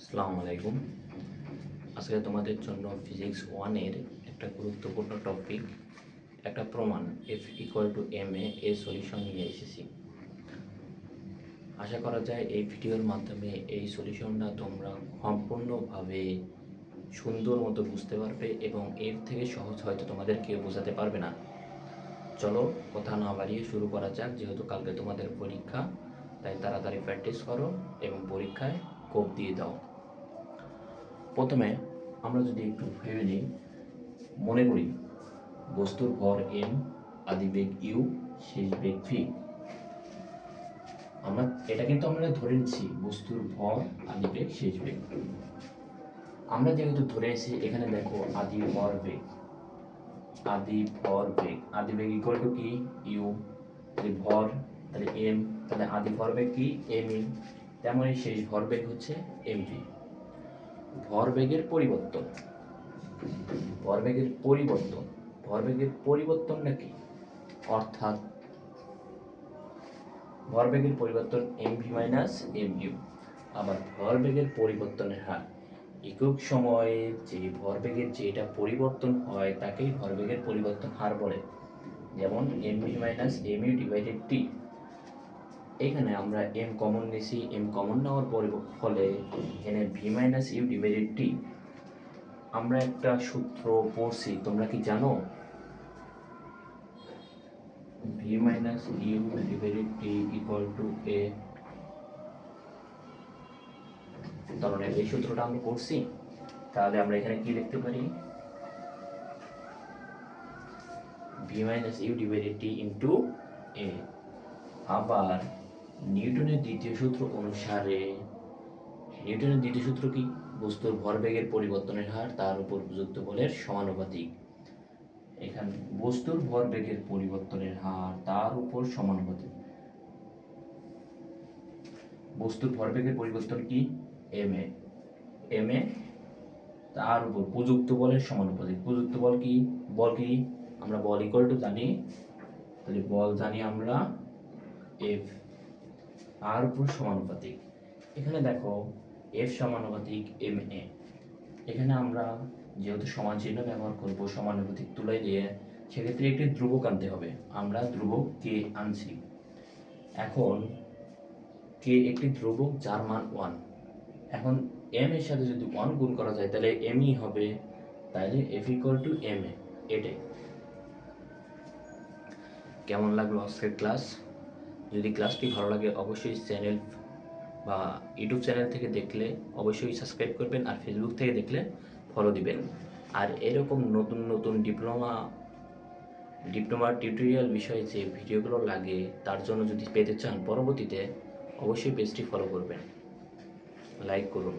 আসসালামু আলাইকুম। আজকে তোমাদের জন্য ফিজিক্স 1 এর একটা গুরুত্বপূর্ণ টপিক, একটা প্রমাণ F=ma এর সলিউশন নিয়ে এসেছি। আশা করা যায় এই ভিডিওর মাধ্যমে এই সলিউশনটা তোমরা সম্পূর্ণভাবে সুন্দর মতো বুঝতে পারবে এবং এর থেকে সহজ হয়তো তোমাদের কেউ বোঝাতে পারবে না। চলো কথা না বাড়িয়ে শুরু করা যাক। যেহেতু কালকে তোমাদের পরীক্ষা, তাই তাড়াতাড়ি প্র্যাকটিস করো এবং পরীক্ষায় কোপ দিয়ে দাও। প্রথমে আমরা যদি একটু ভেবে নিই, মনে করি বস্তুর ভর m, আদিবেগ u, শেষ বেগ v। এটা কিন্তু আমরা ধরে নিচ্ছি বস্তুর ভর, আদিবেগ, শেষ বেগ। আমরা যেহেতু ধরে নিচ্ছি, এখানে দেখো আদি ভর বেগ, আদিবেগ ইকুয়াল টু কি u, তাহলে ভর তাহলে m, তাহলে আদি ভরবেগ কি me, তেমনই শেষ ভরবেগ হচ্ছে mv। ভরবেগের পরিবর্তনটা কি? অর্থাৎ ভরবেগের পরিবর্তন mv মাইনাস mu। আবার ভরবেগের পরিবর্তনের হার, একক সময়ে যে ভরবেগের যেটা পরিবর্তন হয় তাকেই ভরবেগের পরিবর্তন হার বলে। যেমন mv minus mu divided t। এখানে আমরা m কমন নিয়েছি, m কমন নেওয়ার ফলে এখানে v minus u divided t। আমরা একটা সূত্র পড়ছি, তোমরা কি জানো? v minus u divided t equal to a। তাহলে এই সূত্রটা আমরা পড়ছি, তাহলে আমরা এখানে কি লিখতে পারি? v minus u divided t into a। আবার নিউটনের দ্বিতীয় সূত্র অনুসারে, নিউটনের দ্বিতীয় সূত্র কি? বস্তুর ভরবেগের পরিবর্তনের হার তার উপর প্রযুক্ত বলের সমানুপাতিক। এখানে বস্তুর ভরবেগের পরিবর্তনের হার তার উপর সমানুপাতিক। বস্তুর ভরবেগের পরিবর্তন কি? ma তার উপর প্রযুক্ত বলের সমানুপাতিক। প্রযুক্ত বল কি? আমরা বল ইকুয়াল টু জানি, তাহলে বল জানি আমরা F, আর উপর সমানুপাতিক। এখানে দেখো F সমানুপাতিক ma। এখানে আমরা যেহেতু সমান চিহ্ন ব্যবহার করব সমানুপাতিক তুলাই দিয়ে, সেক্ষেত্রে একটি ধ্রুবক আনতে হবে। আমরা ধ্রুবক k আনছি। এখন k একটি ধ্রুবক যার মান 1। এখন m এর সাথে যদি 1 গুণ করা যায় তাহলে m ই হবে, তাহলে F ইকুয়াল টু ma। এটাই। কেমন লাগলো আজকের ক্লাস? যদি ক্লাসটি ভালো লাগে অবশ্যই চ্যানেল বা ইউটিউব চ্যানেল থেকে দেখলে অবশ্যই সাবস্ক্রাইব করবেন, আর ফেসবুক থেকে দেখলে ফলো দিবেন। আর এরকম নতুন নতুন ডিপ্লোমা টিউটোরিয়াল বিষয়ে যে ভিডিওগুলো লাগে তার জন্য যদি পেতে চান পরবর্তীতে, অবশ্যই পেজটি ফলো করবেন, লাইক করুন।